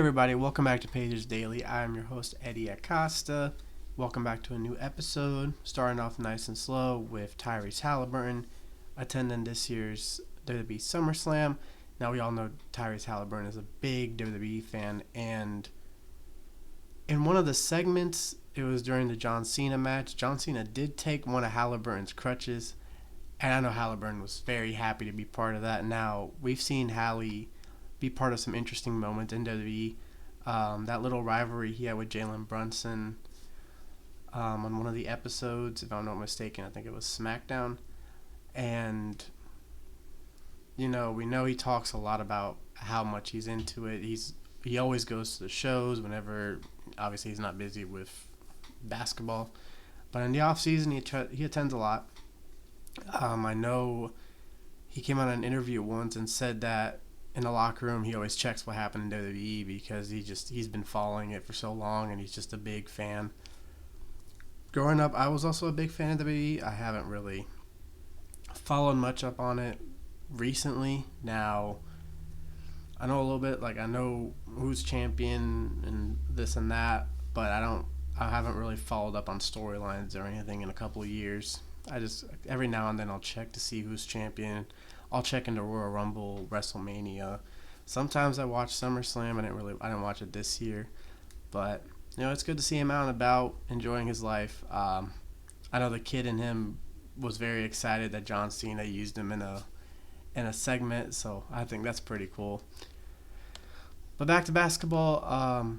Everybody, welcome back to Pacers Daily. I am your host, Hery Acosta. Welcome back to a new episode. Starting off nice and slow with Tyrese Halliburton attending this year's WWE SummerSlam. Now, we all know Tyrese Halliburton is a big WWE fan, and in one of the segments, it was during the John Cena match, John Cena did take one of Halliburton's crutches, and I know Halliburton was very happy to be part of that. Now, we've seen Hallie be part of some interesting moments in WWE. That little rivalry he had with Jalen Brunson on one of the episodes, if I'm not mistaken, I think it was SmackDown. And, we know he talks a lot about how much he's into it. He always goes to the shows whenever, obviously, he's not busy with basketball. But in the off season, he attends a lot. I know he came on an interview once and said that in the locker room, he always checks what happened in WWE because he's been following it for so long, and he's just a big fan. Growing up, I was also a big fan of WWE. I haven't really followed much up on it recently. Now, I know a little bit, I know who's champion and this and that, but I haven't really followed up on storylines or anything in a couple of years. I just, every now and then I'll check to see who's champion. I'll check into Royal Rumble, WrestleMania. Sometimes I watch SummerSlam. I didn't watch it this year, but it's good to see him out and about, enjoying his life. I know the kid in him was very excited that John Cena used him in a segment, so I think that's pretty cool. But back to basketball.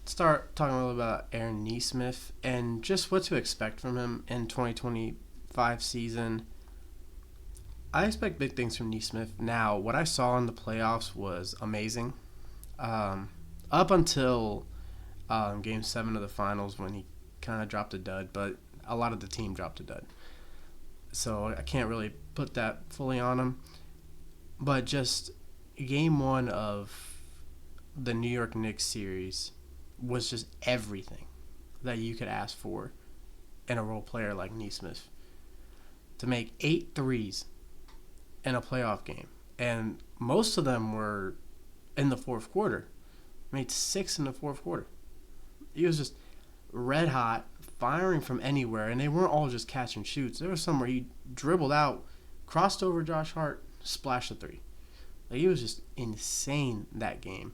Start talking a little about Aaron Nesmith and just what to expect from him in 2025 season. I expect big things from Nesmith. Now, what I saw in the playoffs was amazing. Up until Game 7 of the finals when he kind of dropped a dud, but a lot of the team dropped a dud. So I can't really put that fully on him. But just Game 1 of the New York Knicks series was just everything that you could ask for in a role player like Nesmith. To make 8 threes in a playoff game, and most of them were in the fourth quarter. Made 6 in the fourth quarter. He was just red hot, firing from anywhere, and they weren't all just catch and shoots. There was some where he dribbled out, crossed over Josh Hart, splashed a 3. He was just insane that game.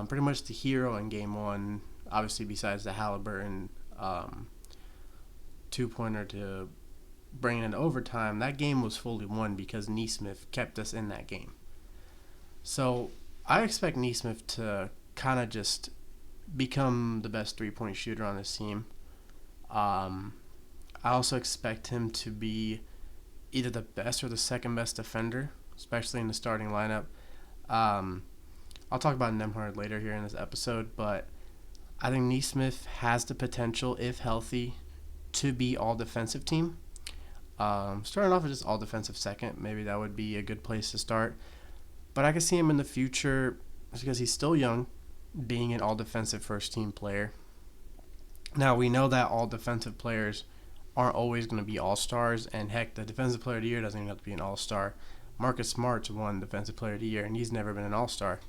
Pretty much the hero in Game 1, obviously besides the Halliburton two-pointer to bring it into overtime. That game was fully won because Nesmith kept us in that game. So I expect Nesmith to kind of just become the best three-point shooter on this team. I also expect him to be either the best or the second best defender, especially in the starting lineup. I'll talk about Nembhard later here in this episode, but I think Nesmith has the potential, if healthy, to be all-defensive team. Starting off as just all-defensive second, maybe that would be a good place to start. But I can see him in the future, because he's still young, being an all-defensive first-team player. Now, we know that all-defensive players aren't always going to be all-stars, and heck, the Defensive Player of the Year doesn't even have to be an all-star. Marcus Smart's won Defensive Player of the Year, and he's never been an all-star.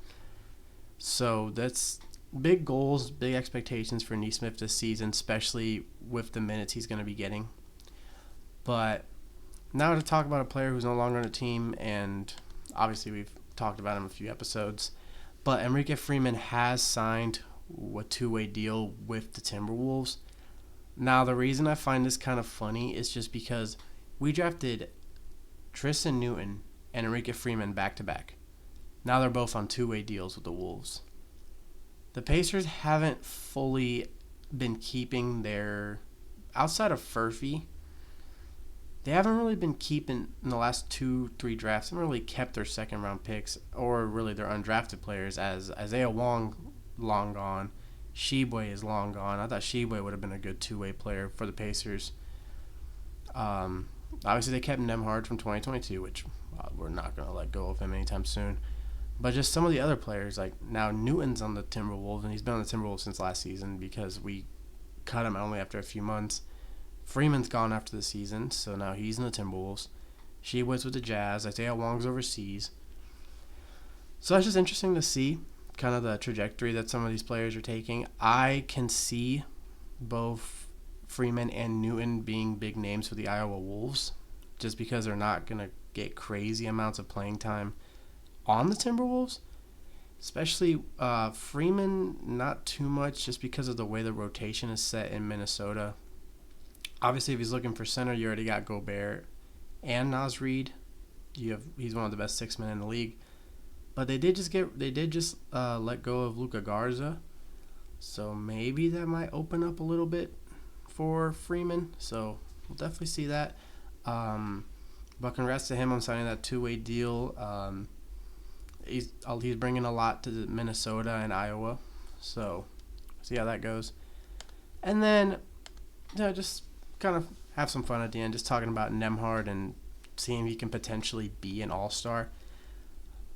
So that's big goals, big expectations for Nesmith this season, especially with the minutes he's going to be getting. But now to talk about a player who's no longer on the team, and obviously we've talked about him a few episodes, but Enrique Freeman has signed a two-way deal with the Timberwolves. Now, the reason I find this kind of funny is just because we drafted Tristan Newton and Enrique Freeman back-to-back. Now they're both on two-way deals with the Wolves. The Pacers haven't fully been keeping their, outside of Furphy, they haven't really been keeping, in the last 2-3 drafts, haven't really kept their second-round picks or really their undrafted players, as Isaiah Wong, long gone. Sheboy is long gone. I thought Sheboy would have been a good two-way player for the Pacers. Obviously, they kept Nembhard from 2022, which we're not going to let go of him anytime soon. But just some of the other players, like now Newton's on the Timberwolves, and he's been on the Timberwolves since last season because we cut him only after a few months. Freeman's gone after the season, so now he's in the Timberwolves. Sheboy's with the Jazz. Isaiah Wong's overseas. So that's just interesting to see. kind of the trajectory that some of these players are taking, I can see both Freeman and Newton being big names for the Iowa Wolves, just because they're not going to get crazy amounts of playing time on the Timberwolves. Especially Freeman, not too much, just because of the way the rotation is set in Minnesota. Obviously, if he's looking for center, you already got Gobert and Naz Reid. He's one of the best 6 men in the league. But they did just let go of Luka Garza, so maybe that might open up a little bit for Freeman. So we'll definitely see that. But congrats to him on signing that 2-way deal. He's bringing a lot to Minnesota and Iowa, so see how that goes. And then just kind of have some fun at the end, just talking about Nembhard and seeing if he can potentially be an all-star.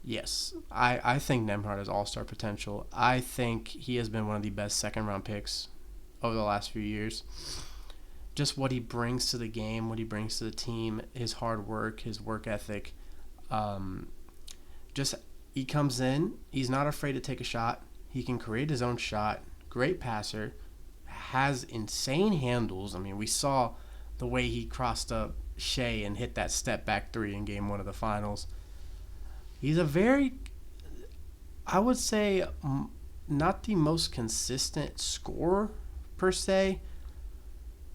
Yes, I think Nembhard has all-star potential. I think he has been one of the best second-round picks over the last few years. Just what he brings to the game, what he brings to the team, his hard work, his work ethic. He comes in, he's not afraid to take a shot. He can create his own shot. Great passer. Has insane handles. I mean, we saw the way he crossed up Shea and hit that step-back three in Game 1 of the Finals. He's I would say, not the most consistent scorer, per se,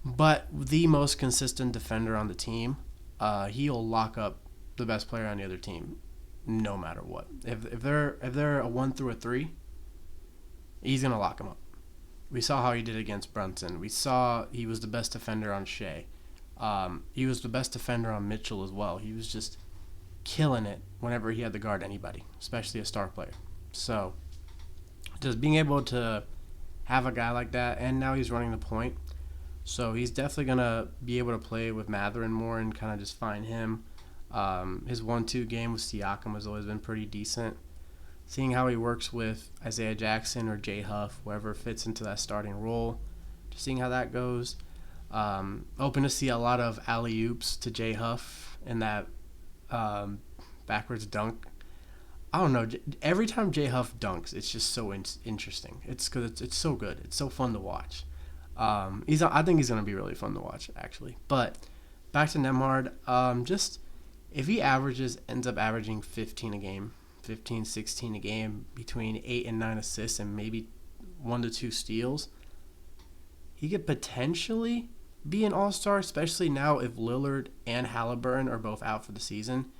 but the most consistent defender on the team. He'll lock up the best player on the other team, no matter what. If they're a 1 through a 3, he's gonna lock them up. We saw how he did against Brunson. We saw he was the best defender on Shea. He was the best defender on Mitchell as well. He was just killing it whenever he had to guard anybody, especially a star player. So just being able to have a guy like that, and now he's running the point. So he's definitely going to be able to play with Mathurin more and kind of just find him. His 1-2 game with Siakam has always been pretty decent. Seeing how he works with Isaiah Jackson or Jay Huff, whoever fits into that starting role, just seeing how that goes. Open to see a lot of alley-oops to Jay Huff in that backwards dunk. I don't know. Every time Jay Huff dunks, it's just so interesting. It's because it's so good. It's so fun to watch. I think he's going to be really fun to watch, actually. But back to Nembhard. Just if he ends up averaging 15 a game, 15, 16 a game, between 8 and 9 assists, and maybe 1 to 2 steals, he could potentially be an all-star, especially now if Lillard and Halliburton are both out for the season.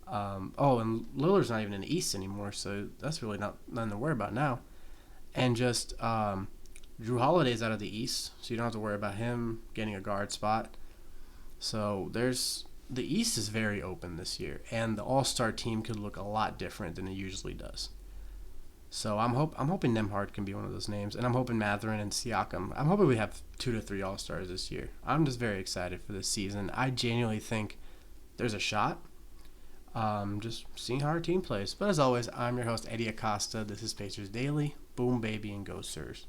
And Lillard's not even in the East anymore, so that's really nothing to worry about now. And just Drew Holiday's out of the East, so you don't have to worry about him getting a guard spot. So the East is very open this year, and the all-star team could look a lot different than it usually does. So I'm hoping Nembhard can be one of those names, and I'm hoping Mathurin and Siakam. I'm hoping we have 2 to 3 all-stars this year. I'm just very excited for this season. I genuinely think there's a shot. Just seeing how our team plays. But as always, I'm your host, Hery Acosta. This is Pacers Daily. Boom, baby, and go, Sirs.